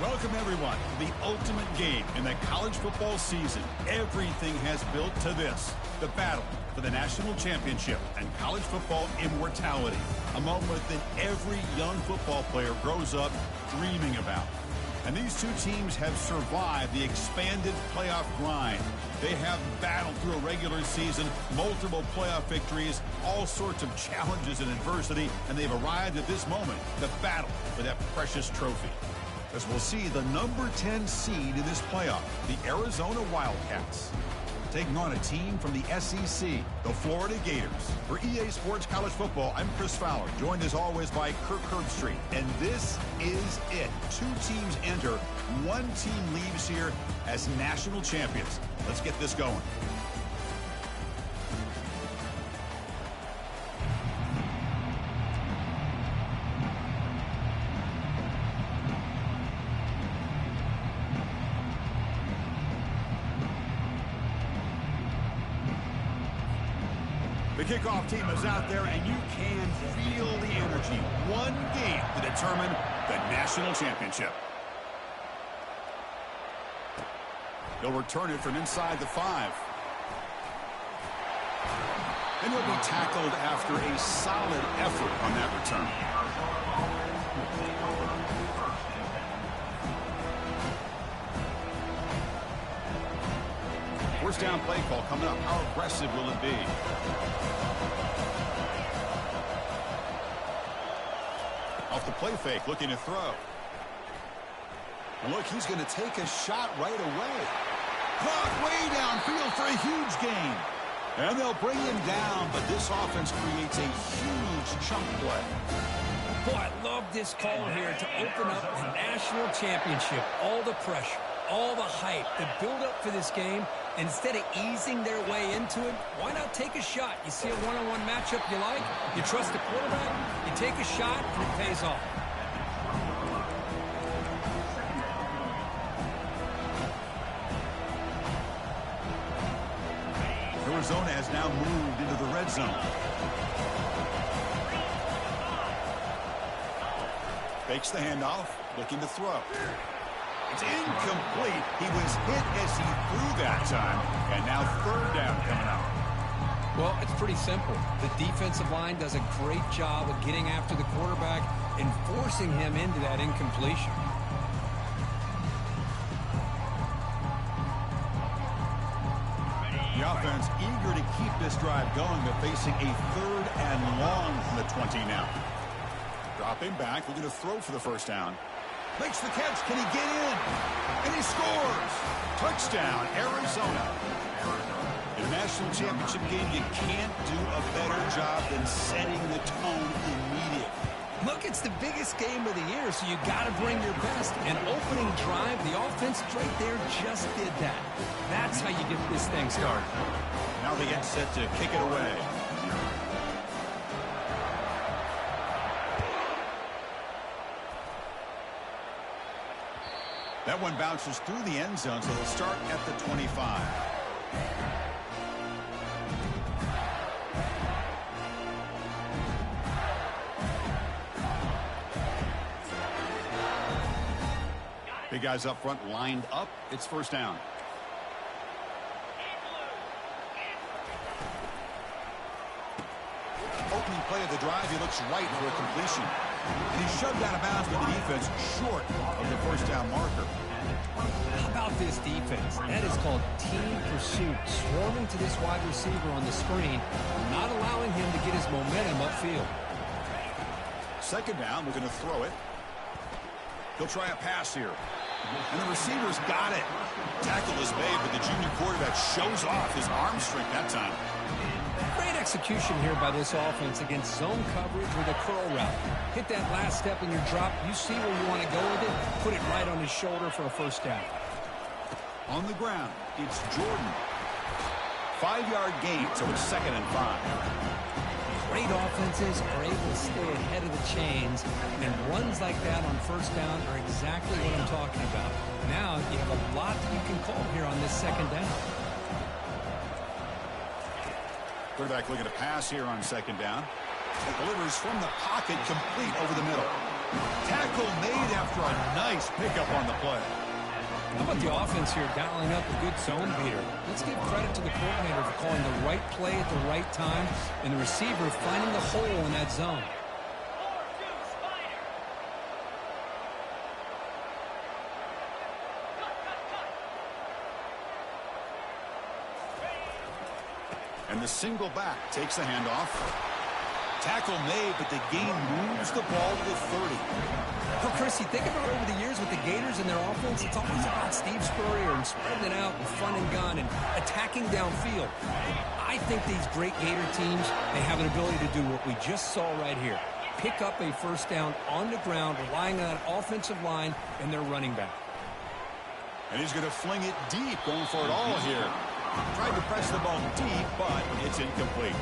Welcome, everyone, to the ultimate game in the college football season. Everything has built to this, the battle for the national championship and college football immortality, a moment that every young football player grows up dreaming about. And these two teams have survived the expanded playoff grind. They have battled through a regular season, multiple playoff victories, all sorts of challenges and adversity, and they've arrived at this moment, the battle for that precious trophy. As we'll see the number 10 seed in this playoff, the Arizona Wildcats, taking on a team from the SEC, the Florida Gators. For EA Sports College Football, I'm Chris Fowler, joined as always by Kirk Herbstreit. And this is it. Two teams enter, one team leaves here as national champions. Let's get this going. The kickoff team is out there, and you can feel the energy. One game to determine the national championship. He'll return it from inside the 5. And he'll be tackled after a solid effort on that return. First down play call coming up. How aggressive will it be? Off the play fake, looking to throw. And look, he's going to take a shot right away. Caught way downfield for a huge gain. And they'll bring him down, but this offense creates a huge chunk play. Boy, I love this call here to open up the national championship. All the pressure, all the hype, the build-up for this game. Instead of easing their way into it, why not take a shot? You see a one-on-one matchup you like, you trust the quarterback, you take a shot, and it pays off. Arizona has now moved into the red zone. Fakes the handoff, looking to throw. It's incomplete. He was hit as he threw that time, and now third down coming up. Well, it's pretty simple. The defensive line does a great job of getting after the quarterback and forcing him into that incompletion. The offense eager to keep this drive going, but facing a third and long from the 20 now. Dropping back, looking to throw for the first down. Makes the catch. Can he get in? And he scores. Touchdown, Arizona. In a national championship game, you can't do a better job than setting the tone immediately. Look, it's the biggest game of the year, so you got to bring your best. An opening drive, the offense right there just did that. That's how you get this thing started. Now they get set to kick it away. That one bounces through the end zone, so they'll start at the 25. Big guys up front lined up. It's first down. Opening play of the drive, he looks right for a completion. And he's shoved out of bounds with the defense short of the first down marker. How about this defense? That is called team pursuit. Swarming to this wide receiver on the screen, not allowing him to get his momentum upfield. Second down, we're going to throw it. He'll try a pass here. And the receiver's got it. Tackle is made, but the junior quarterback shows off his arm strength that time. Great execution here by this offense against zone coverage with a curl route. Hit that last step in your drop. You see where you want to go with it. Put it right on his shoulder for a first down. On the ground, it's Jordan. 5-yard gain, so it's 2nd and 5. Great offenses are able to stay ahead of the chains, and runs like that on first down are exactly what I'm talking about. Now you have a lot that you can call here on this second down. Quarterback looking to pass here on second down. Delivers from the pocket, complete over the middle. Tackle made after a nice pickup on the play. How about the offense here dialing up a good zone beater? Let's give credit to the coordinator for calling the right play at the right time and the receiver finding the hole in that zone. And the single back takes the handoff. Tackle made, but the gain moves the ball to the 30. Well, Chris, you think about over the years with the Gators and their offense, it's always about Steve Spurrier and spreading it out and fun and gun and attacking downfield. I think these great Gator teams, they have an ability to do what we just saw right here. Pick up a first down on the ground, relying on that offensive line and their running back. And he's going to fling it deep, going for it all here. Tried to press the ball deep, but it's incomplete.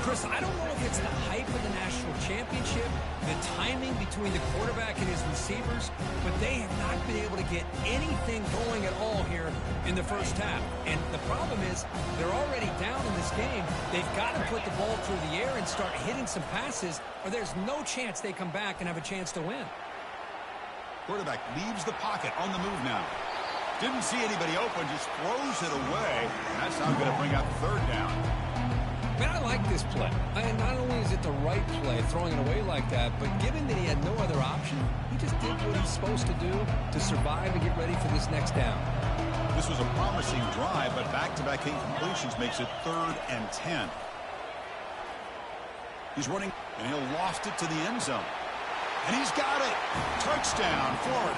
Chris, I don't know if it's the hype of the national championship, the timing between the quarterback and his receivers, but they have not been able to get anything going at all here in the first half. And the problem is they're already down in this game. They've got to put the ball through the air and start hitting some passes, or there's no chance they come back and have a chance to win. Quarterback leaves the pocket on the move now. Didn't see anybody open, just throws it away. And that's how going to bring out third down. Man, I like this play. And not only is it the right play, throwing it away like that, but given that he had no other option, he just did what he's supposed to do to survive and get ready for this next down. This was a promising drive, but back-to-back incompletions makes it 3rd and 10. He's running, and he'll loft it to the end zone. And he's got it. Touchdown, Florida.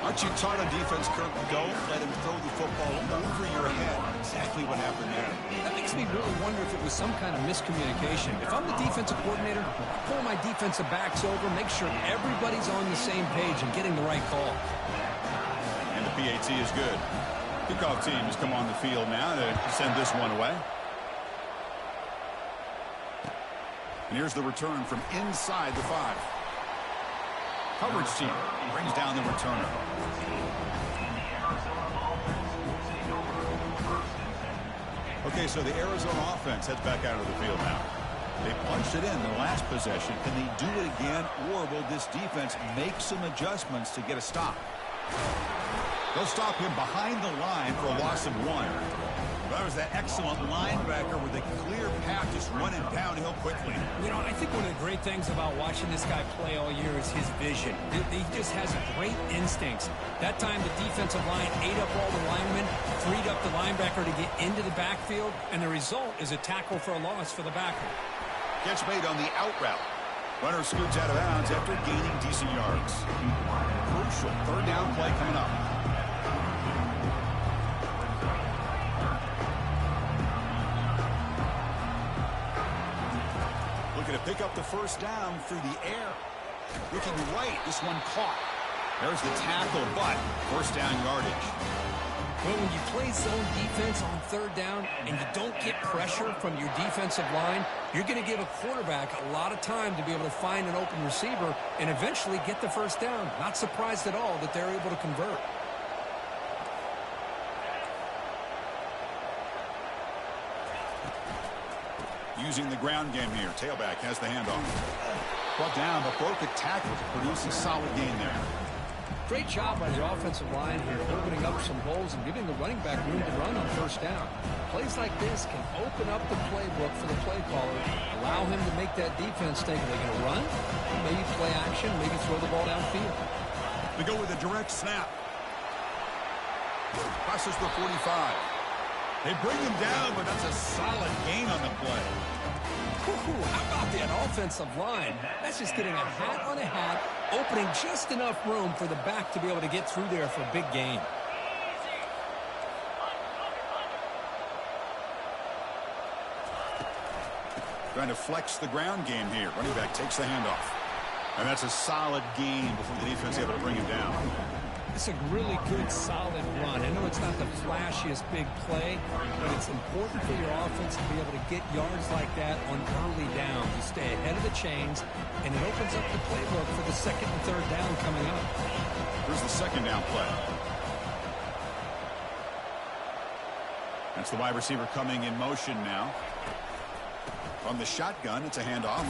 Aren't you taught on defense, Kirk? Don't let him throw the football over your head. Exactly what happened there. That makes me really wonder if it was some kind of miscommunication. If I'm the defensive coordinator, I pull my defensive backs over, make sure everybody's on the same page and getting the right call. And the PAT is good. Kickoff team has come on the field now to send this one away. And here's the return from inside the 5. Coverage team brings down the returner. Okay, so the Arizona offense heads back out of the field now. They punched it in the last possession. Can they do it again, or will this defense make some adjustments to get a stop? They'll stop him behind the line for a loss of 1. That was that excellent linebacker with a clear path just running downhill quickly. You know, I think one of the great things about watching this guy play all year is his vision. He just has great instincts. That time the defensive line ate up all the linemen, freed up the linebacker to get into the backfield, and the result is a tackle for a loss for the backer. Catch made on the out route. Runner scoots out of bounds after gaining decent yards. Crucial 3rd down play coming up. Looking to pick up the first down through the air. Looking right, this one caught. There's the tackle, but first down yardage. Well, when you play zone defense on 3rd down and you don't get pressure from your defensive line, you're going to give a quarterback a lot of time to be able to find an open receiver and eventually get the first down. Not surprised at all that they're able to convert. Using the ground game here. Tailback has the handoff. Brought down, but broke a tackle to produce a solid gain there. Great job by the offensive line here, opening up some holes and giving the running back room to run on first down. Plays like this can open up the playbook for the play caller, allow him to make that defense think, are they going to run? Maybe play action, maybe throw the ball downfield. They go with a direct snap. Crosses the 45. They bring him down, but that's a solid gain on the play. Ooh, how about that offensive line? That's just getting a hat on a hat, opening just enough room for the back to be able to get through there for a big gain. Trying to flex the ground game here. Running back takes the handoff. And that's a solid gain before the defense is able to bring him down. It's a really good, solid run. I know it's not the flashiest big play, but it's important for your offense to be able to get yards like that on early downs. You stay ahead of the chains, and it opens up the playbook for the 2nd and 3rd down coming up. Here's the 2nd down play. That's the wide receiver coming in motion now. From the shotgun, it's a handoff.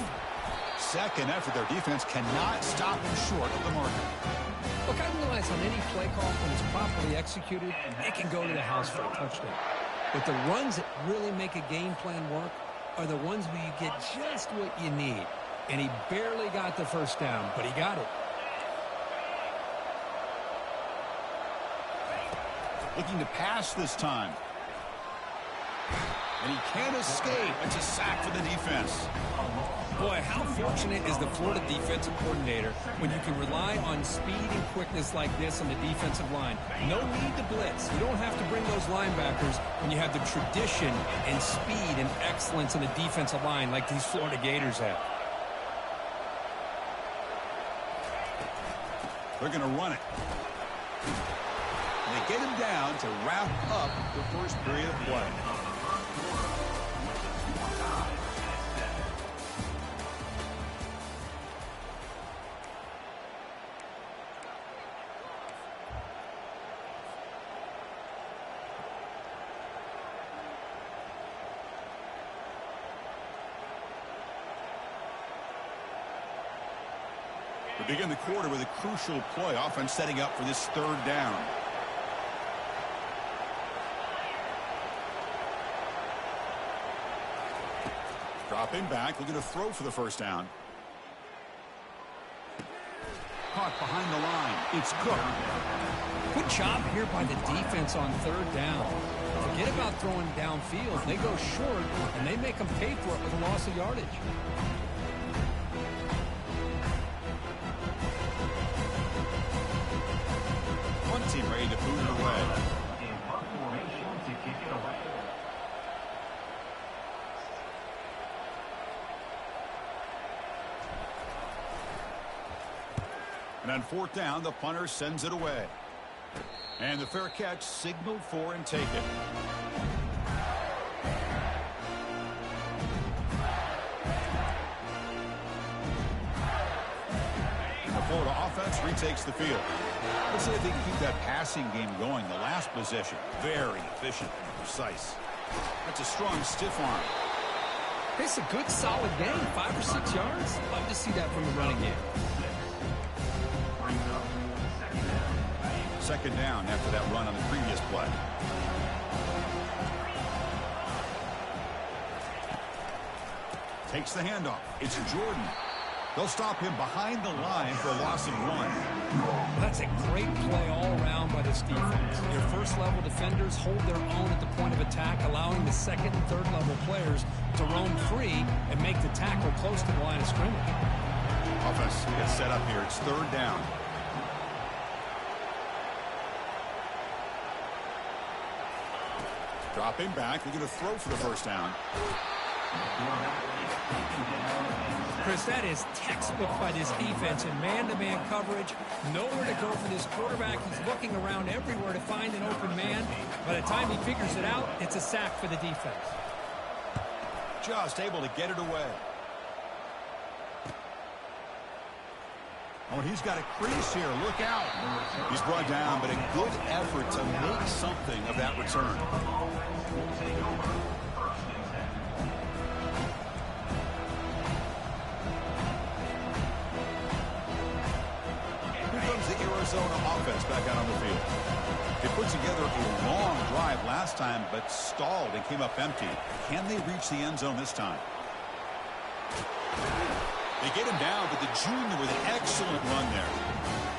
Second effort, their defense cannot stop them short of the marker. Look, I realize on any play call, when it's properly executed, it can go to the house for a touchdown. But the runs that really make a game plan work are the ones where you get just what you need. And he barely got the first down, but he got it. Looking to pass this time. And he can't escape. It's a sack for the defense. Boy, how fortunate is the Florida defensive coordinator when you can rely on speed and quickness like this on the defensive line. No need to blitz. You don't have to bring those linebackers when you have the tradition and speed and excellence in the defensive line like these Florida Gators have. They're going to run it. And they get him down to wrap up the first period of play. We begin the quarter with a crucial play. Offense setting up for this third down. Dropping back, looking to throw for the first down. Caught behind the line. It's Cook. Good job here by the defense on third down. Forget about throwing downfield. They go short, and they make them pay for it with a loss of yardage. One team ready to boot it away. And on fourth down, the punter sends it away. And the fair catch signaled for and taken. And the Florida offense retakes the field. Let's see if they can keep that passing game going. The last possession, very efficient and precise. That's a strong stiff arm. It's a good, solid game, 5 or 6 yards. Love to see that from the running game. Second down after that run on the previous play. Takes the handoff. It's Jordan. They'll stop him behind the line for a loss of 1. That's a great play all around by this defense. Your first-level defenders hold their own at the point of attack, allowing the second and third-level players to roam free and make the tackle close to the line of scrimmage. Offense gets set up here. It's third down. Dropping back. We're going to throw for the first down. Chris, that is textbook by this defense in man-to-man coverage. Nowhere to go for this quarterback. He's looking around everywhere to find an open man. By the time he figures it out, it's a sack for the defense. Just able to get it away. Oh, and he's got a crease here. Look out. He's brought down, but a good effort to make something of that return. Here comes the Arizona offense back out on the field. They put together a long drive last time, but stalled and came up empty. Can they reach the end zone this time? They get him down, but the junior with an excellent run there.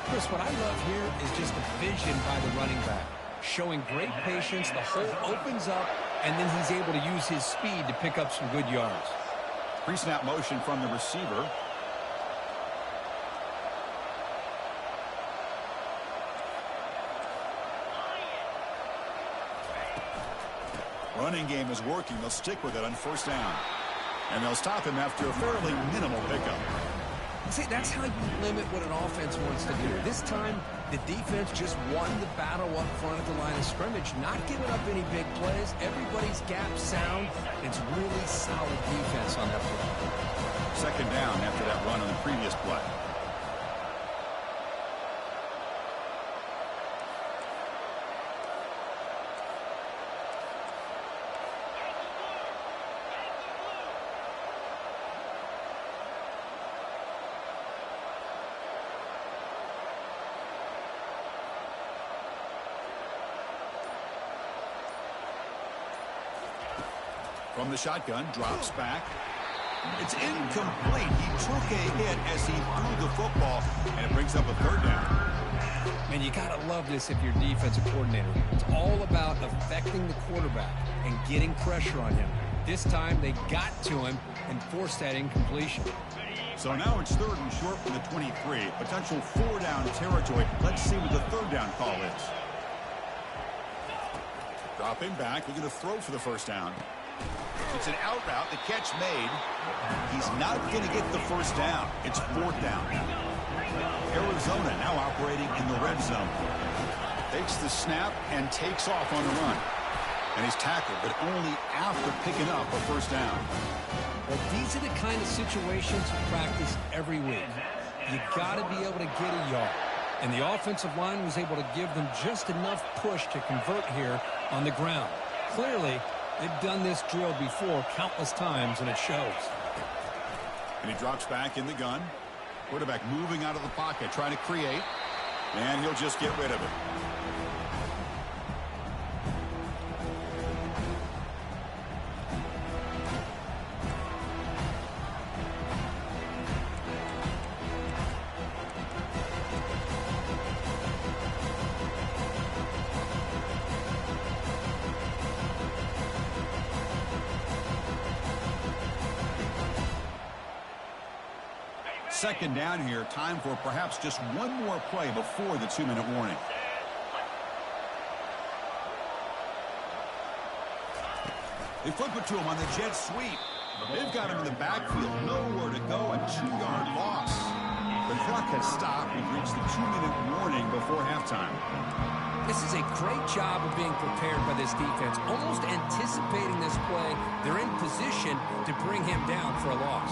Chris, what I love here is just the vision by the running back. Showing great patience, the hole opens up, and then he's able to use his speed to pick up some good yards. Pre-snap motion from the receiver. Running game is working. They'll stick with it on first down. And they'll stop him after a fairly minimal pickup. See, that's how you limit what an offense wants to do. This time, the defense just won the battle up front at the line of scrimmage, not giving up any big plays. Everybody's gap sound. It's really solid defense on that play. Second down after that run on the previous play. From the shotgun, drops back. It's incomplete. He took a hit as he threw the football, and it brings up a third down. Man, you got to love this if you're defensive coordinator. It's all about affecting the quarterback and getting pressure on him. This time, they got to him and forced that incompletion. So now it's 3rd and short from the 23. Potential 4-down territory. Let's see what the 3rd down call is. Dropping back. Looking to throw for the 1st down. It's an out route. The catch made. He's not going to get the 1st down. It's 4th down. Arizona now operating in the red zone. Takes the snap and takes off on the run. And he's tackled, but only after picking up a 1st down. Well, these are the kind of situations you practice every week. You got to be able to get a yard. And the offensive line was able to give them just enough push to convert here on the ground. Clearly, they've done this drill before countless times, and it shows. And he drops back in the gun. Quarterback moving out of the pocket, trying to create. And he'll just get rid of it. Second down here. Time for perhaps just one more play before the 2-minute warning. They flip it to him on the jet sweep. They've got him in the backfield. Nowhere to go. A 2-yard loss. The clock has stopped. We've reached the 2-minute warning before halftime. This is a great job of being prepared by this defense. Almost anticipating this play. They're in position to bring him down for a loss.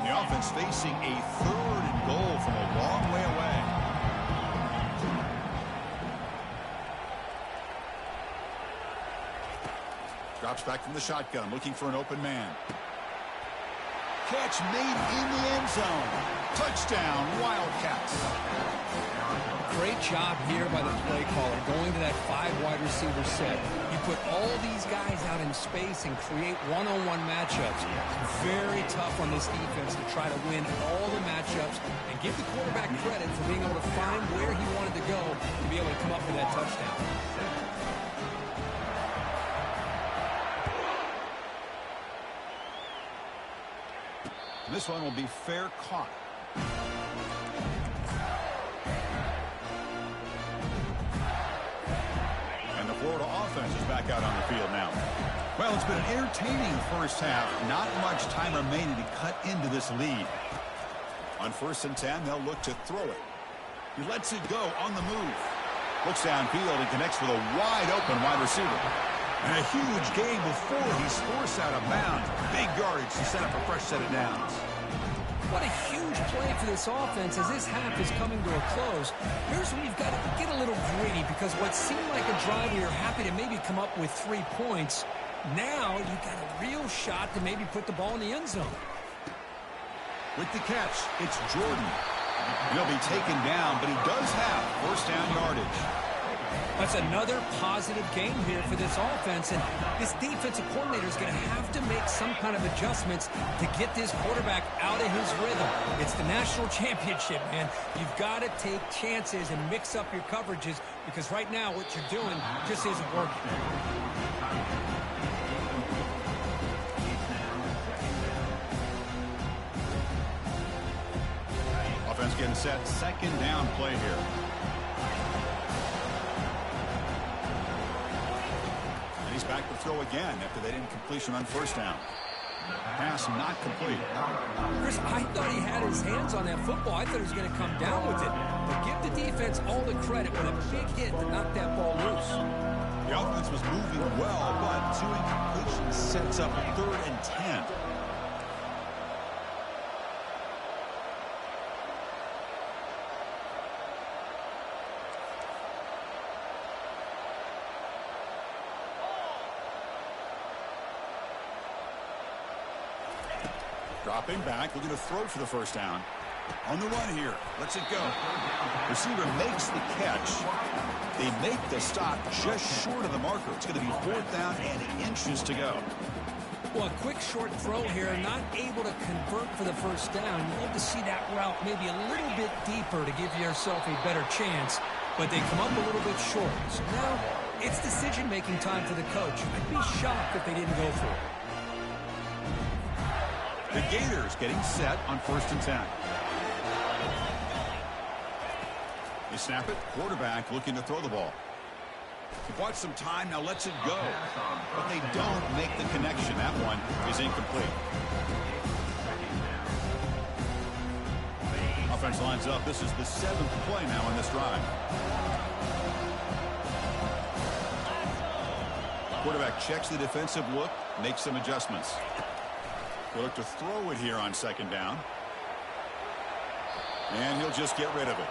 The offense facing a 3rd and goal from a long way away. Drops back from the shotgun, looking for an open man. Catch made in the end zone. Touchdown, Wildcats. Great job here by the play caller, going to that 5-wide receiver set. You put all these guys out in space and create one-on-one matchups. Very tough on this defense to try to win all the matchups and give the quarterback credit for being able to find where he wanted to go to be able to come up with that touchdown. This one will be fair caught. And the Florida offense is back out on the field now. Well, it's been an entertaining first half. Not much time remaining to cut into this lead. On 1st and 10, they'll look to throw it. He lets it go on the move. Looks downfield and connects with a wide-open wide receiver. And a huge gain before he's forced out of bounds. Big yardage to set up a fresh set of downs. What a huge play for this offense as this half is coming to a close. Here's where you've got to get a little greedy, because what seemed like a drive where you're happy to maybe come up with 3 points, now you've got a real shot to maybe put the ball in the end zone. With the catch, it's Jordan. He'll be taken down, but he does have 1st down yardage. That's another positive game here for this offense, and this defensive coordinator is going to have to make some kind of adjustments to get this quarterback out of his rhythm. It's the national championship, man. You've got to take chances and mix up your coverages, because right now what you're doing just isn't working. Offense getting set. 2nd down play here. He's back to throw again after that incompletion on 1st down. Pass not complete. Chris, I thought he had his hands on that football. I thought he was going to come down with it. But give the defense all the credit with a big hit to knock that ball loose. The offense was moving well, but 2 incompletions sets up 3rd and 10. Dropping back, looking to throw for the 1st down. On the run here. Lets it go. Receiver makes the catch. They make the stop just short of the marker. It's going to be 4th down and inches to go. Well, a quick short throw here, not able to convert for the first down. You'd love to see that route maybe a little bit deeper to give yourself a better chance, but they come up a little bit short. So now it's decision-making time for the coach. I'd be shocked if they didn't go for it. The Gators getting set on 1st and 10. They snap it. Quarterback looking to throw the ball. He bought some time, now lets it go. But they don't make the connection. That one is incomplete. Offense lines up. This is the 7th play now on this drive. Quarterback checks the defensive look, makes some adjustments. We'll look to throw it here on 2nd down. And he'll just get rid of it.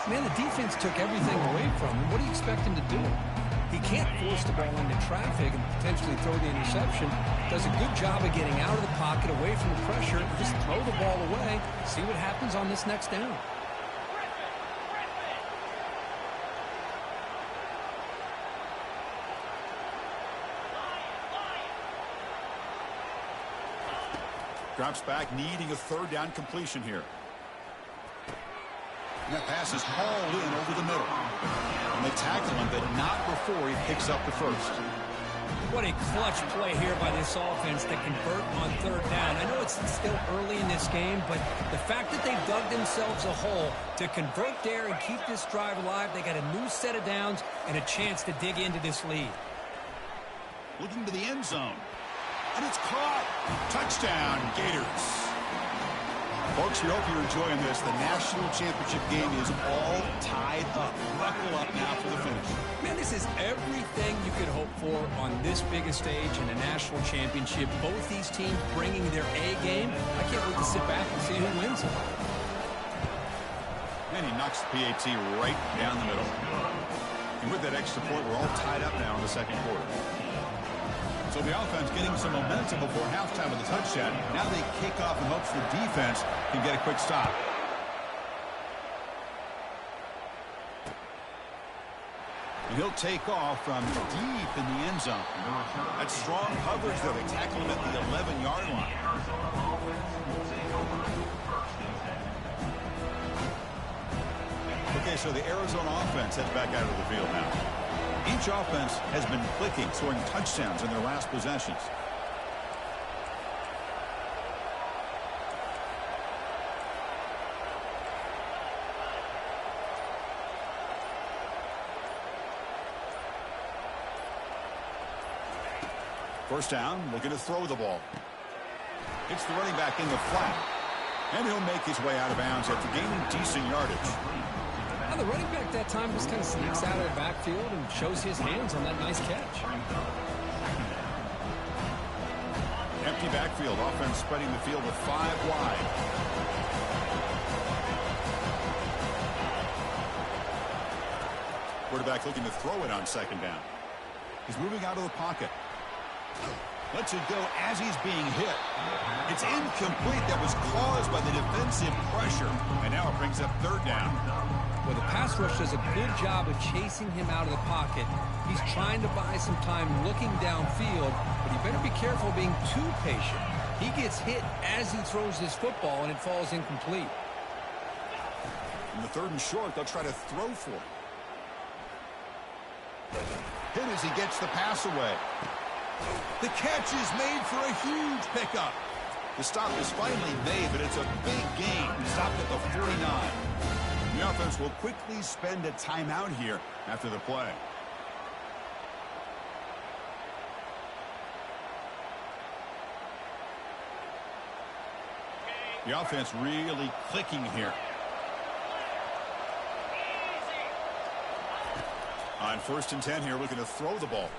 Man, the defense took everything away from him. What do you expect him to do? He can't force the ball into traffic and potentially throw the interception. Does a good job of getting out of the pocket, away from the pressure, and just throw the ball away. See what happens on this next down. Drops back, needing a 3rd down completion here. And that pass is hauled in over the middle. And they tackle him, but not before he picks up the first. What a clutch play here by this offense to convert on 3rd down. I know it's still early in this game, but the fact that they've dug themselves a hole to convert there and keep this drive alive, they got a new set of downs and a chance to dig into this lead. Looking to the end zone. And it's caught. Touchdown, Gators. Folks, we hope you're enjoying this. The national championship game is all tied up. Buckle up now for the finish. Man, this is everything you could hope for on this biggest stage in a national championship. Both these teams bringing their A game. I can't wait to sit back and see who wins it. And he knocks the PAT right down the middle. And with that extra point, we're all tied up now in the 2nd quarter. So the offense getting some momentum before halftime with the touchdown. Now they kick off in hopes the defense can get a quick stop. And he'll take off from deep in the end zone. That's strong coverage, though. They tackle him at the 11-yard line. Okay, so the Arizona offense heads back out of the field now. Each offense has been clicking, scoring touchdowns in their last possessions. First down, looking to throw the ball. Hits the running back in the flat. And he'll make his way out of bounds after gaining decent yardage. Now the running back that time just kind of sneaks out of the backfield and shows his hands on that nice catch. Empty backfield. Offense spreading the field with 5 wide. Quarterback looking to throw it on 2nd down. He's moving out of the pocket. Lets it go as he's being hit. It's incomplete. That was caused by the defensive pressure. And now it brings up 3rd down. Well, the pass rush does a good job of chasing him out of the pocket. He's trying to buy some time looking downfield, but he better be careful being too patient. He gets hit as he throws this football, and it falls incomplete. In the 3rd and short, they'll try to throw for it. Hit as he gets the pass away. The catch is made for a huge pickup. The stop is finally made, but it's a big gain. Stopped at the 49. The offense will quickly spend a timeout here after the play. The offense really clicking here. On 1st and 10 here, looking to throw the ball.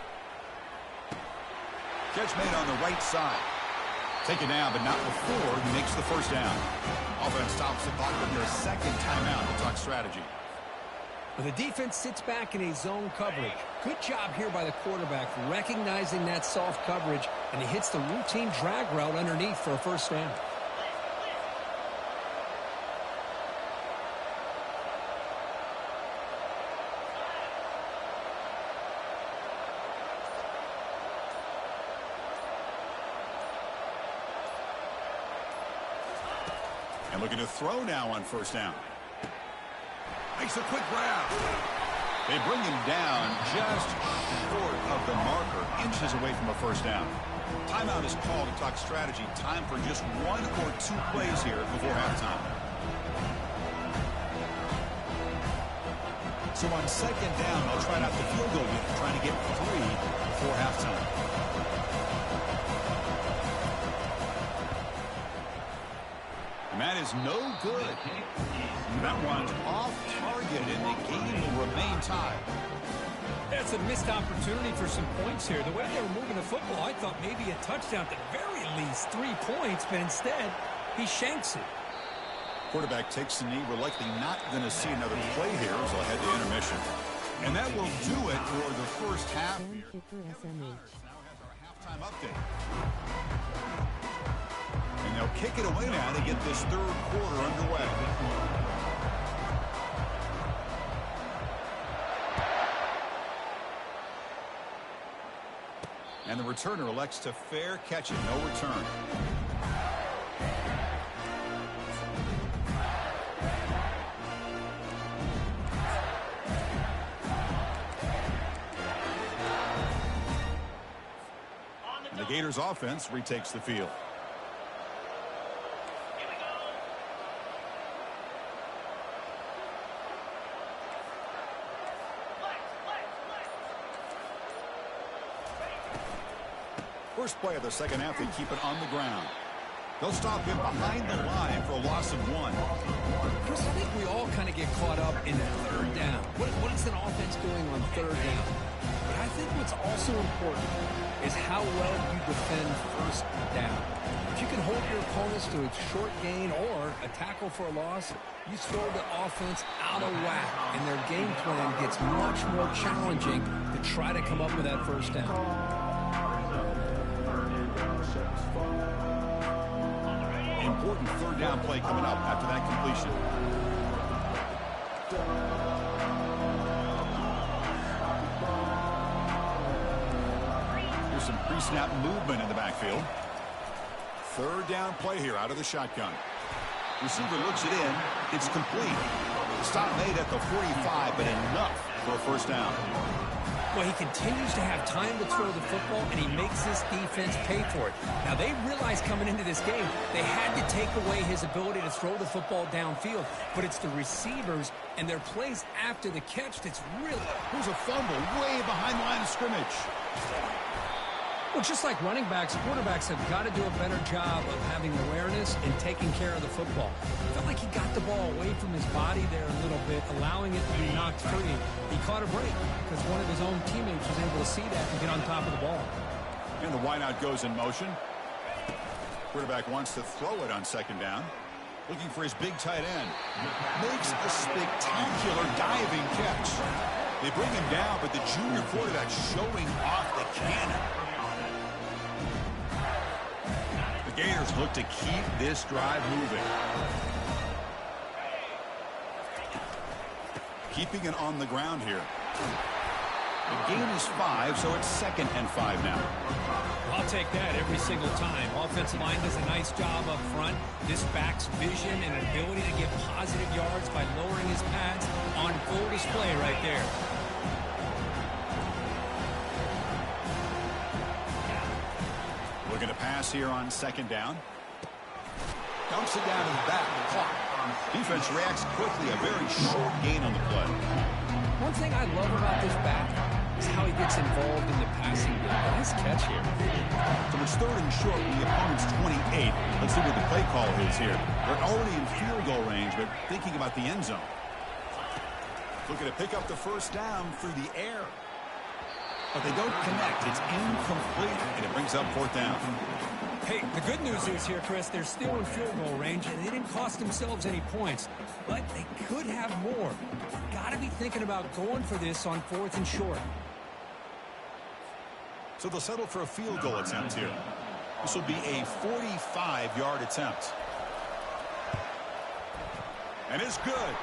Catch made on the right side. Taken down, but not before he makes the first down. Offense stops the clock with their 2nd timeout to talk strategy. Well, the defense sits back in a zone coverage. Good job here by the quarterback, recognizing that soft coverage, and he hits the routine drag route underneath for a first down. And looking to throw now on first down. Makes a quick grab. They bring him down just short of the marker, inches away from a first down. Timeout is called to talk strategy. Time for just 1 or 2 plays here before halftime. So on second down, they'll try out the field goal unit, trying to get 3 before halftime. And that is no good. That one's off target, and the game will remain tied. That's a missed opportunity for some points here. The way they were moving the football, I thought maybe a touchdown, at the very least 3 points, but instead, he shanks it. Quarterback takes the knee. We're likely not going to see another play here as they'll head to intermission. And that will do it for the first half. Now has our halftime update. And they'll kick it away now to get this third quarter underway. And the returner elects to fair catch it. No return. And the Gators offense retakes the field. First play of the second half, they keep it on the ground. They'll stop him behind the line for a loss of 1. Chris, I think we all kind of get caught up in that third down. What is an offense doing on third down? But I think what's also important is how well you defend first down. If you can hold your opponents to a short gain or a tackle for a loss, you throw the offense out of whack, and their game plan gets much more challenging to try to come up with that first down. Important third down play coming up after that completion. Here's some pre-snap movement in the backfield. Third down play here out of the shotgun. Receiver looks it in. It's complete. Stop made at the 45, but enough for a first down. Well, he continues to have time to throw the football, and he makes this defense pay for it. Now, they realized coming into this game they had to take away his ability to throw the football downfield, but it's the receivers and their plays after the catch that's really... Here's a fumble way behind the line of scrimmage. Well, just like running backs, quarterbacks have got to do a better job of having awareness and taking care of the football. I felt like he got the ball away from his body there a little bit, allowing it to be knocked free. He caught a break because one of his own teammates was able to see that and get on top of the ball. And the wideout goes in motion. Quarterback wants to throw it on second down. Looking for his big tight end. Makes a spectacular diving catch. They bring him down, but the junior quarterback showing off the cannon. The Gators look to keep this drive moving. Keeping it on the ground here. The gain is 5, so it's 2nd and 5 now. I'll take that every single time. Offensive line does a nice job up front. This back's vision and ability to get positive yards by lowering his pads on full display right there. Looking to pass here on second down. Dumps it down in the back. Clock. Defense reacts quickly. A very short gain on the play. One thing I love about this back is how he gets involved in the passing game. Nice catch here. So it's 3rd and short when the opponent's 28. Let's see what the play call is here. They're already in field goal range, but thinking about the end zone. Looking to pick up the first down through the air. But they don't connect. It's incomplete, and it brings up 4th down. Hey, the good news is here, Chris, they're still in field goal range, and they didn't cost themselves any points. But they could have more. Got to be thinking about going for this on 4th and short. So they'll settle for a field goal attempt here. This will be a 45-yard attempt. And it's good.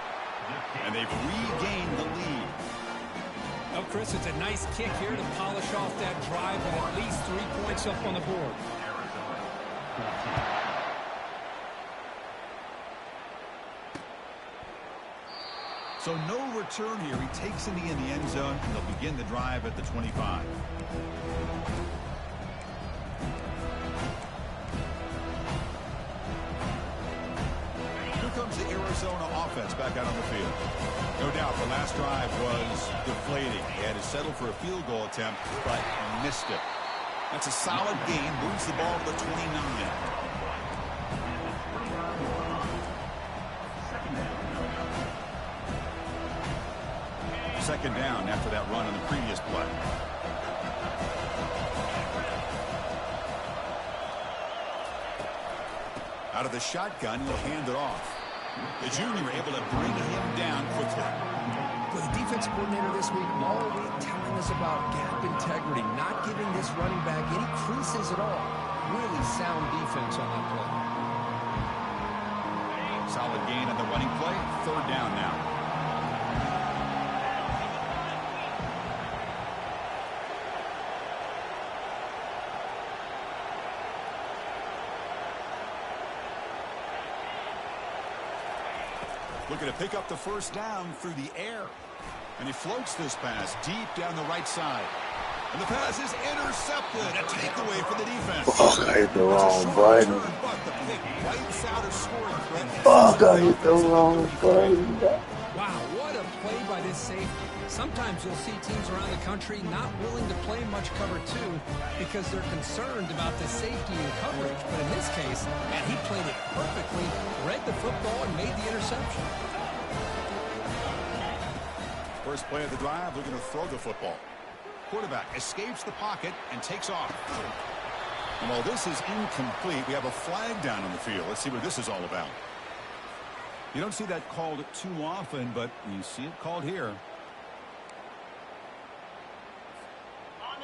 And they've regained the lead. Well, Chris, it's a nice kick here to polish off that drive with at least 3 points up on the board. So no return here. He takes it in the end zone, and they'll begin the drive at the 25. Here comes the Arizona offense back out on the field. No doubt the last drive was deflating. He had to settle for a field goal attempt, but missed it. That's a solid gain. Moves the ball to the 29. Second down after that run on the previous play. Out of the shotgun, he'll hand it off. The junior able to bring him down quickly. Well, the defense coordinator this week all week telling us about gap integrity, not giving this running back any creases at all. Really sound defense on that play. Solid gain on the running play. Third down now. Looking to pick up the first down through the air. And he floats this pass deep down the right side. And the pass is intercepted. A takeaway for the defense. Fuck, I hit the wrong button. Fuck, I hit the wrong button. Wow, what a play by this safety. Sometimes you'll see teams around the country not willing to play much cover two because they're concerned about the safety and coverage. But in this case, man, he played it perfectly, read the football, and made the interception. First play of the drive, looking to throw the football. Quarterback escapes the pocket and takes off. And while this is incomplete, we have a flag down on the field. Let's see what this is all about. You don't see that called too often, but you see it called here.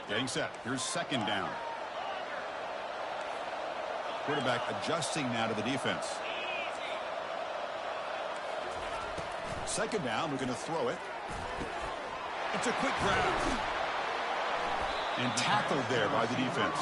Getting set. Here's second down. Quarterback adjusting now to the defense. Second down. We're going to throw it. It's a quick grab. And tackled there by the defense.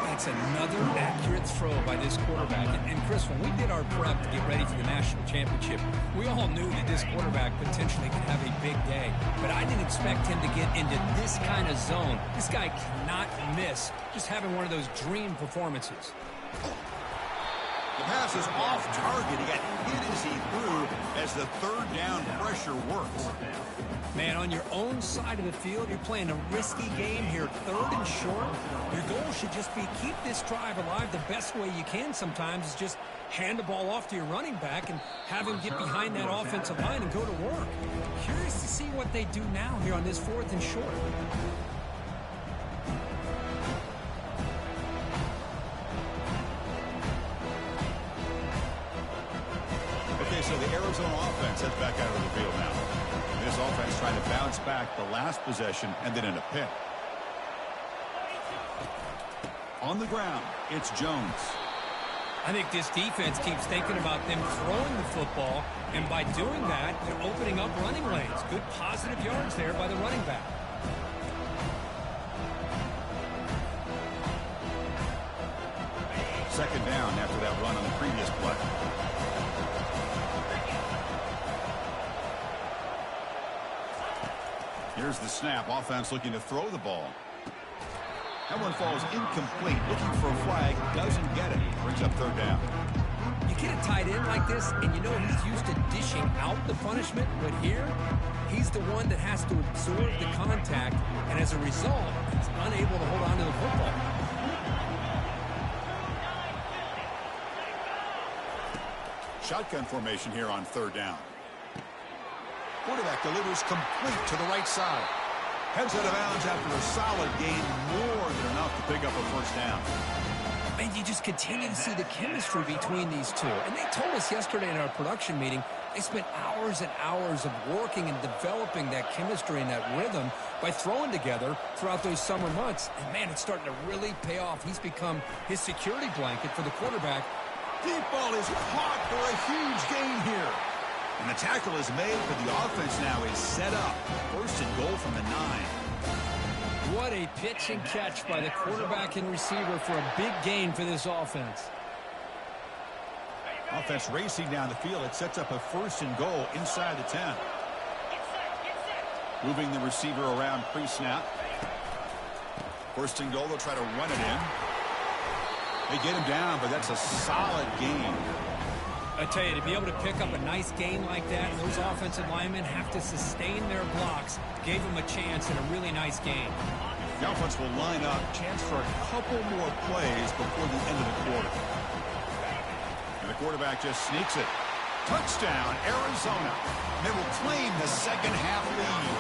That's another accurate throw by this quarterback. And Chris, when we did our prep to get ready for the national championship, we all knew that this quarterback potentially could have a big day. But I didn't expect him to get into this kind of zone. This guy cannot miss just having one of those dream performances. The pass is off target. He got hit as he threw as the third down pressure works. Man, on your own side of the field, you're playing a risky game here, third and short. Your goal should just be keep this drive alive the best way you can sometimes is just hand the ball off to your running back and have him get behind that offensive line and go to work. Curious to see what they do now here on this fourth and short. Okay, so the Arizona offense heads back out of the field now. This offense trying to bounce back the last possession and then in a pick. On the ground, it's Jones. I think this defense keeps thinking about them throwing the football, and by doing that, they're opening up running lanes. Good positive yards there by the running back. Second down after that run on the previous play. Here's the snap. Offense looking to throw the ball. That one falls incomplete. Looking for a flag. Doesn't get it. Brings up third down. You get a tight end like this, and you know he's used to dishing out the punishment. But here, he's the one that has to absorb the contact. And as a result, he's unable to hold on to the football. Shotgun formation here on third down. Quarterback delivers complete to the right side. Heads out of bounds after a solid gain, more than enough to pick up a first down. And you just continue to see the chemistry between these two. And they told us yesterday in our production meeting, they spent hours and hours of working and developing that chemistry and that rhythm by throwing together throughout those summer months. And, man, it's starting to really pay off. He's become his security blanket for the quarterback. Deep ball is caught for a huge gain here. And the tackle is made, but the offense now is set up. First and goal from the 9. What a pitch and catch by the quarterback and receiver for a big gain for this offense. Offense racing down the field. It sets up a 1st and goal inside the 10. Moving the receiver around pre-snap. 1st and goal. They'll try to run it in. They get him down, but that's a solid game. I tell you, to be able to pick up a nice gain like that, those offensive linemen have to sustain their blocks. Gave them a chance in a really nice game. The offense will line up. Chance for a couple more plays before the end of the quarter. And the quarterback just sneaks it. Touchdown, Arizona. They will claim the second half lead.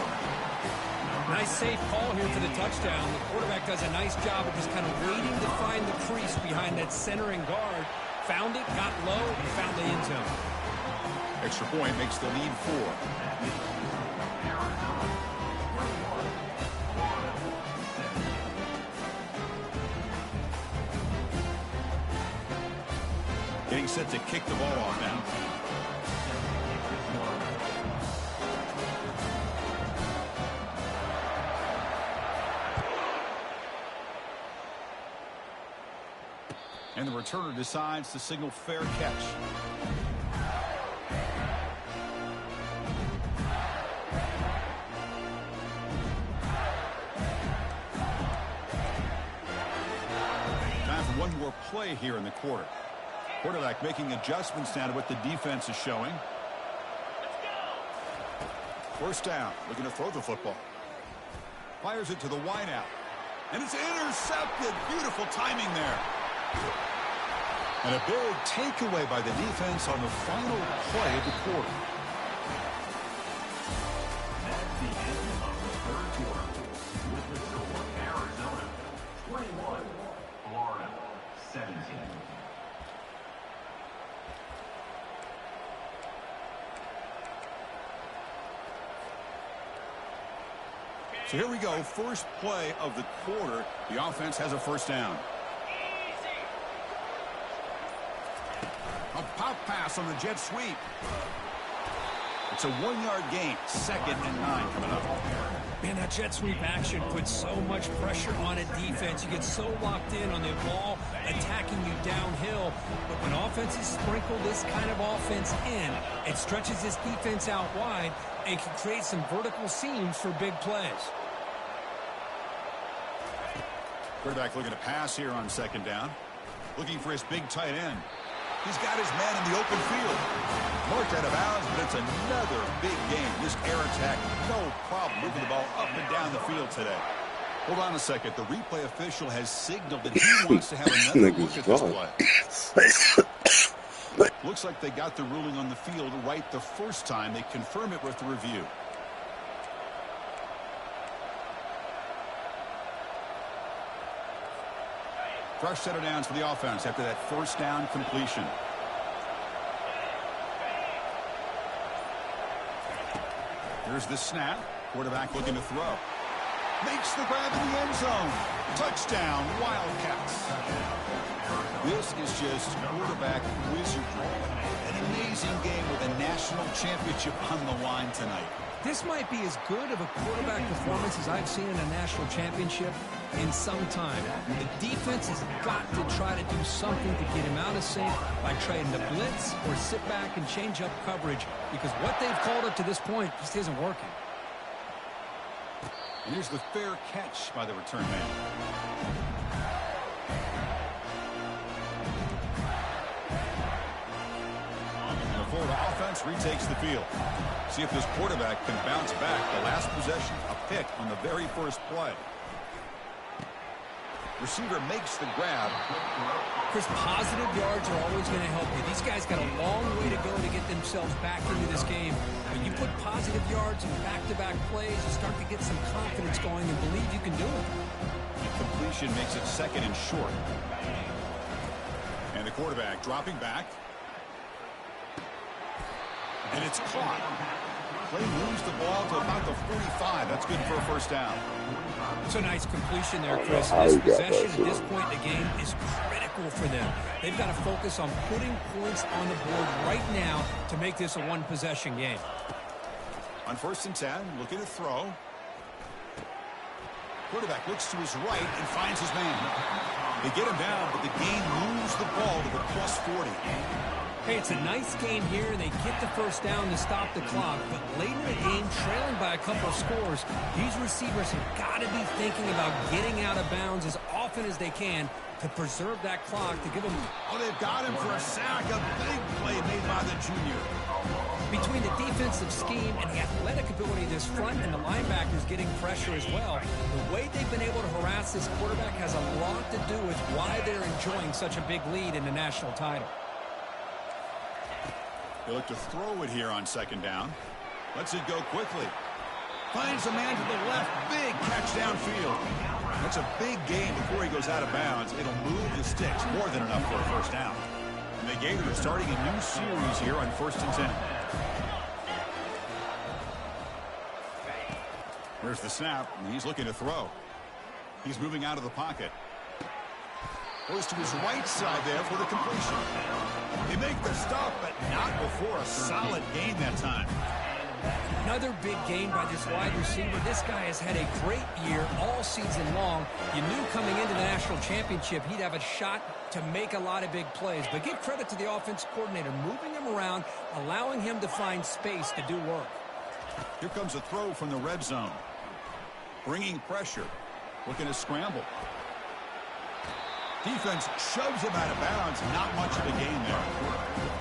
Nice safe call here for the touchdown. The quarterback does a nice job of just kind of waiting to find the crease behind that center and guard. Found it, got low, and found the end zone. Extra point makes the lead 4. Getting set to kick the ball off now. And the returner decides to signal fair catch. Time for one more play here in the quarter. Quarterback making adjustments now to what the defense is showing. 1st down, looking to throw the football. Fires it to the wideout. And it's intercepted. Beautiful timing there. And a big takeaway by the defense on the final play of the quarter. That's the end of the 3rd quarter. With the score, Arizona 21, Florida 17. So here we go. First play of the quarter. The offense has a 1st down. A pop pass on the jet sweep. It's a 1-yard gain. 2nd and 9 coming up. Man, that jet sweep action puts so much pressure on a defense. You get so locked in on the ball attacking you downhill. But when offenses sprinkle this kind of offense in, it stretches this defense out wide and can create some vertical seams for big plays. Quarterback looking to pass here on 2nd down. Looking for his big tight end. He's got his man in the open field. Marked out of bounds, but it's another big game. This air attack, no problem moving the ball up and down the field today. Hold on a second. The replay official has signaled that he wants to have another look at this play. Looks like they got the ruling on the field right the first time. They confirm it with the review. Fresh set of downs for the offense after that 1st down completion. Here's the snap. Quarterback looking to throw. Makes the grab in the end zone. Touchdown, Wildcats. This is just quarterback wizardry. An amazing game with a national championship on the line tonight. This might be as good of a quarterback performance as I've seen in a national championship in some time. The defense has got to try to do something to get him out of sync by trying to blitz or sit back and change up coverage, because what they've called up to this point just isn't working. And here's the fair catch by the return man. The Florida offense retakes the field. See if this quarterback can bounce back. The last possession, a pick on the very first play. Receiver makes the grab. Chris, positive yards are always going to help you. These guys got a long way to go to get themselves back into this game. When you put positive yards in back-to-back plays, you start to get some confidence going and believe you can do it. The completion makes it 2nd and short. And the quarterback dropping back. And it's caught. Play moves the ball to about the 45. That's good for a 1st down. It's a nice completion there, Chris. This possession at this point in the game is critical for them. They've got to focus on putting points on the board right now to make this a one-possession game. On 1st and 10, looking to throw. Quarterback looks to his right and finds his man. They get him down, but the game moves the ball to the plus 40. Hey, it's a nice game here, and they get the first down to stop the clock. But later in the game, trailing by a couple of scores, these receivers have got to be thinking about getting out of bounds as often as they can to preserve that clock, to give them... Oh, they've got him for a sack. A big play made by the junior. Between the defensive scheme and the athletic ability of this front and the linebackers getting pressure as well, the way they've been able to harass this quarterback has a lot to do with why they're enjoying such a big lead in the national title. They look to throw it here on second down. Lets it go quickly. Finds a man to the left. Big catch downfield. That's a big gain before he goes out of bounds. It'll move the sticks. More than enough for a first down. And the Gators starting a new series here on 1st and 10. Here's the snap, and he's looking to throw. He's moving out of the pocket. Goes to his right side there for the completion. They make the stop, but not before a solid gain that time. Another big gain by this wide receiver. This guy has had a great year all season long. You knew coming into the national championship he'd have a shot to make a lot of big plays. But give credit to the offensive coordinator, moving him around, allowing him to find space to do work. Here comes a throw from the red zone. Bringing pressure. Looking to scramble. Defense shoves him out of bounds. Not much of a gain there.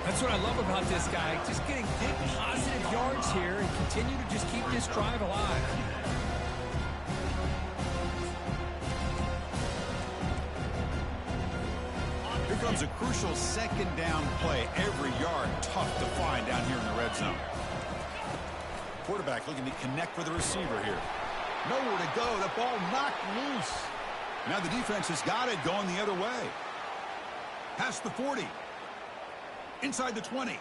That's what I love about this guy. Just getting big positive yards here and continue to just keep this drive alive. Here comes a crucial second down play. Every yard tough to find down here in the red zone. Quarterback looking to connect with the receiver here. Nowhere to go. The ball knocked loose. Now the defense has got it going the other way. Past the 40. Inside the 20.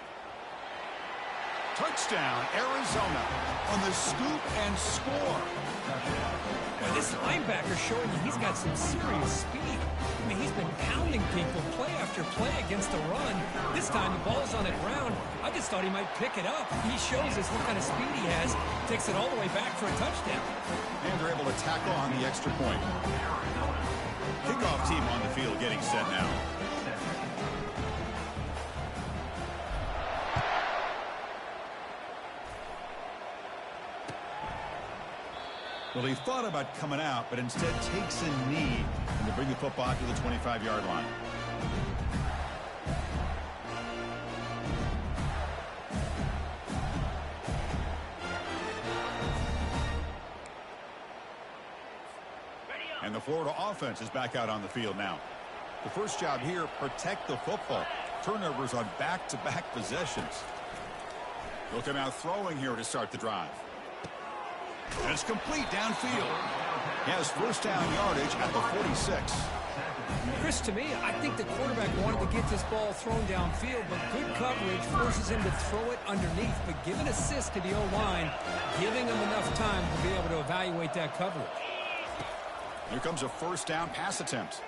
Touchdown, Arizona on the scoop and score. Well, this linebacker showing you he's got some serious speed. I mean, he's been pounding people play after play against the run. This time the ball's on the ground. I just thought he might pick it up. He shows us what kind of speed he has. Takes it all the way back for a touchdown. And they're able to tackle on the extra point. Kickoff team on the field getting set now. Well, he thought about coming out, but instead takes a knee and to bring the football to the 25-yard line. And the Florida offense is back out on the field now. The first job here, protect the football. Turnovers on back-to-back possessions. They'll come out throwing here to start the drive. And it's complete downfield. He has first down yardage at the 46. Chris, to me, I think the quarterback wanted to get this ball thrown downfield, but good coverage forces him to throw it underneath. But give an assist to the O-line, giving him enough time to be able to evaluate that coverage. Here comes a first down pass attempt.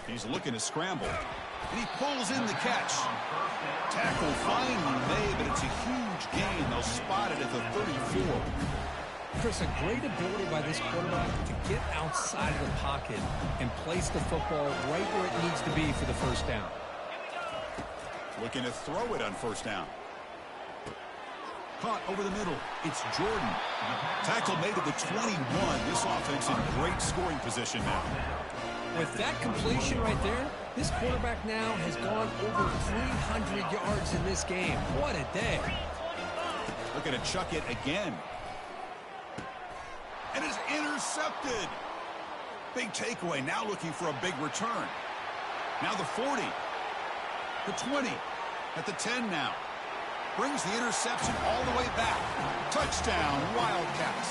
He's looking to scramble. And he pulls in the catch. Tackle finally made, but it's a huge gain. They'll spot it at the 34. Chris, a great ability by this quarterback to get outside of the pocket and place the football right where it needs to be for the first down. Looking to throw it on first down. Caught over the middle. It's Jordan. Tackle made at the 21. This offense in great scoring position now. With that completion right there, this quarterback now has gone over 300 yards in this game. What a day. Looking to chuck it again. And it's intercepted. Big takeaway. Now looking for a big return. Now the 40. The 20. At the 10 now. Brings the interception all the way back. Touchdown, Wildcats.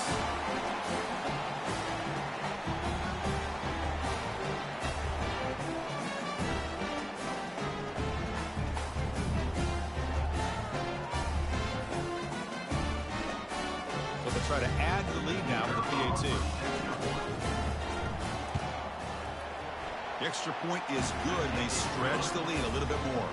So they'll try to add to the lead now with the PAT. The extra point is good, and they stretch the lead a little bit more.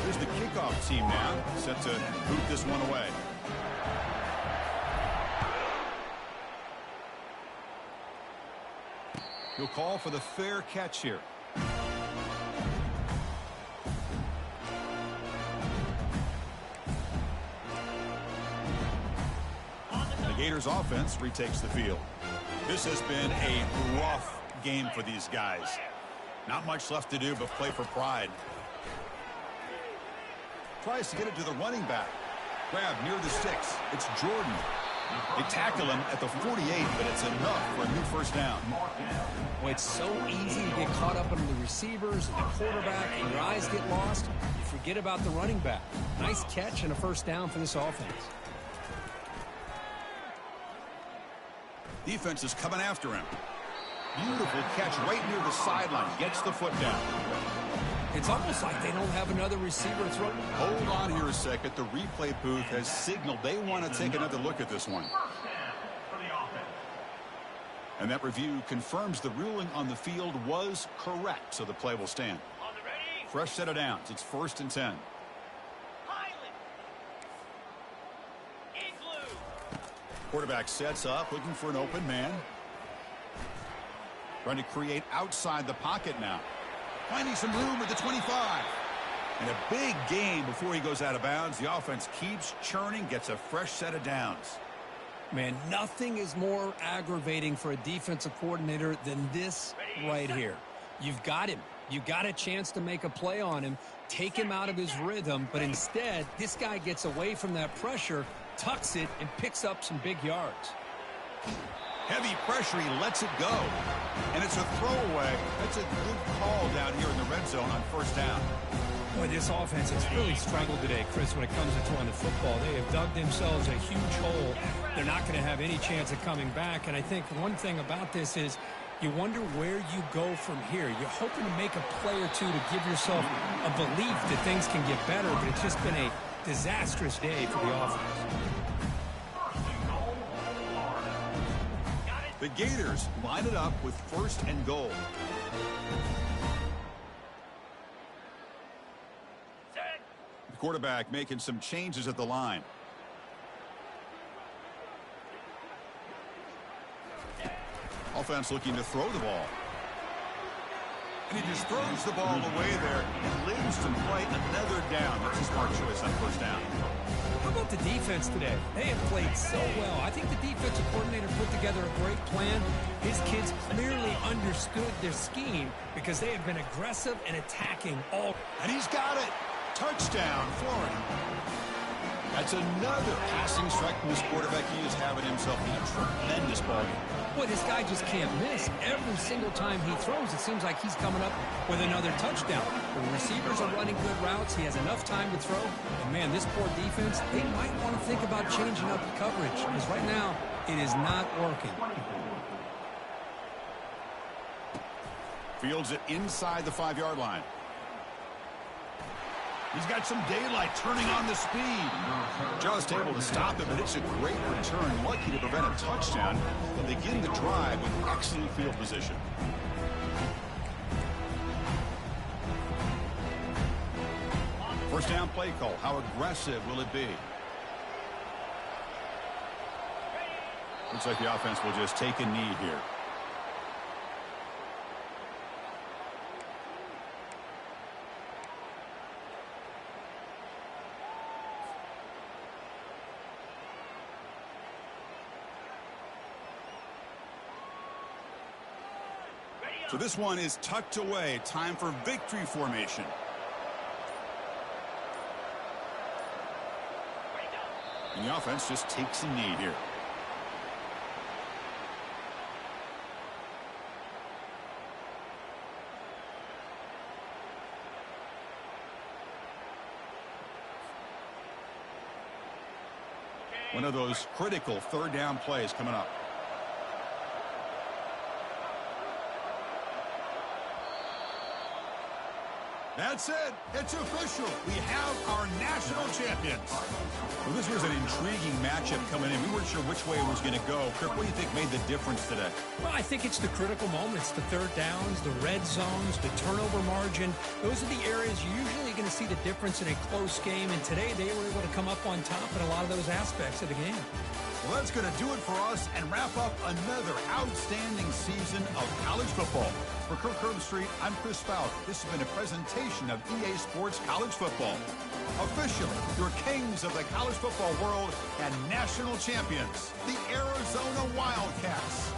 Here's the kickoff team now, set to boot this one away. He'll call for the fair catch here. The Gators offense retakes the field. This has been a rough game for these guys. Not much left to do but play for pride. Tries to get it to the running back. Grab near the sticks. It's Jordan. They tackle him at the 48, but it's enough for a new first down. Well, it's so easy to get caught up in the receivers and the quarterback, and your eyes get lost. You forget about the running back. Nice catch and a first down for this offense. Defense is coming after him. Beautiful catch right near the sideline. Gets the foot down. It's almost like they don't have another receiver throw. Hold on here a second. The replay booth has signaled they want to take another look at this one. And that review confirms the ruling on the field was correct, so the play will stand. Fresh set of downs. It's 1st and 10. Quarterback sets up, looking for an open man. Trying to create outside the pocket now. Finding some room at the 25. And a big gain before he goes out of bounds. The offense keeps churning, gets a fresh set of downs. Man, nothing is more aggravating for a defensive coordinator than this right here. You've got him. You got a chance to make a play on him, take him out of his rhythm, but instead, this guy gets away from that pressure, tucks it, and picks up some big yards. Heavy pressure, he lets it go. And it's a throwaway. That's a good call down here in the red zone on first down. Boy, this offense has really struggled today, Chris, when it comes to throwing the football. They have dug themselves a huge hole. They're not going to have any chance of coming back. And I think one thing about this is you wonder where you go from here. You're hoping to make a play or two to give yourself a belief that things can get better, but it's just been a disastrous day for the offense. The Gators line it up with 1st and goal. The quarterback making some changes at the line. Offense looking to throw the ball. And he just throws the ball away there and lives to play another down. That's a smart choice on first down. How about the defense today? They have played so well. I think the defensive coordinator put together a great plan. His kids clearly understood their scheme because they have been aggressive and attacking all. And he's got it. Touchdown, Florida. That's another passing strike from this quarterback. He is having himself a tremendous ball game. Boy, this guy just can't miss. Every single time he throws, it seems like he's coming up with another touchdown. The receivers are running good routes. He has enough time to throw. And, man, this poor defense, they might want to think about changing up the coverage because right now it is not working. Fields it inside the 5-yard line. He's got some daylight turning on the speed. Just able to stop him, but it's a great return. Lucky to prevent a touchdown. They begin the drive with excellent field position. First down play call. How aggressive will it be? Looks like the offense will just take a knee here. So this one is tucked away. Time for victory formation. And the offense just takes a knee here. One of those critical third down plays coming up. That's it. It's official. We have our national champions. Well, this was an intriguing matchup coming in. We weren't sure which way it was going to go. Kirk, what do you think made the difference today? Well, I think it's the critical moments, the third downs, the red zones, the turnover margin. Those are the areas you're usually going to see the difference in a close game. And today they were able to come up on top in a lot of those aspects of the game. Well, that's going to do it for us and wrap up another outstanding season of college football. For Kirk Herbstreit, I'm Chris Fowler. This has been a presentation of EA Sports College Football. Officially, your kings of the college football world and national champions, the Arizona Wildcats.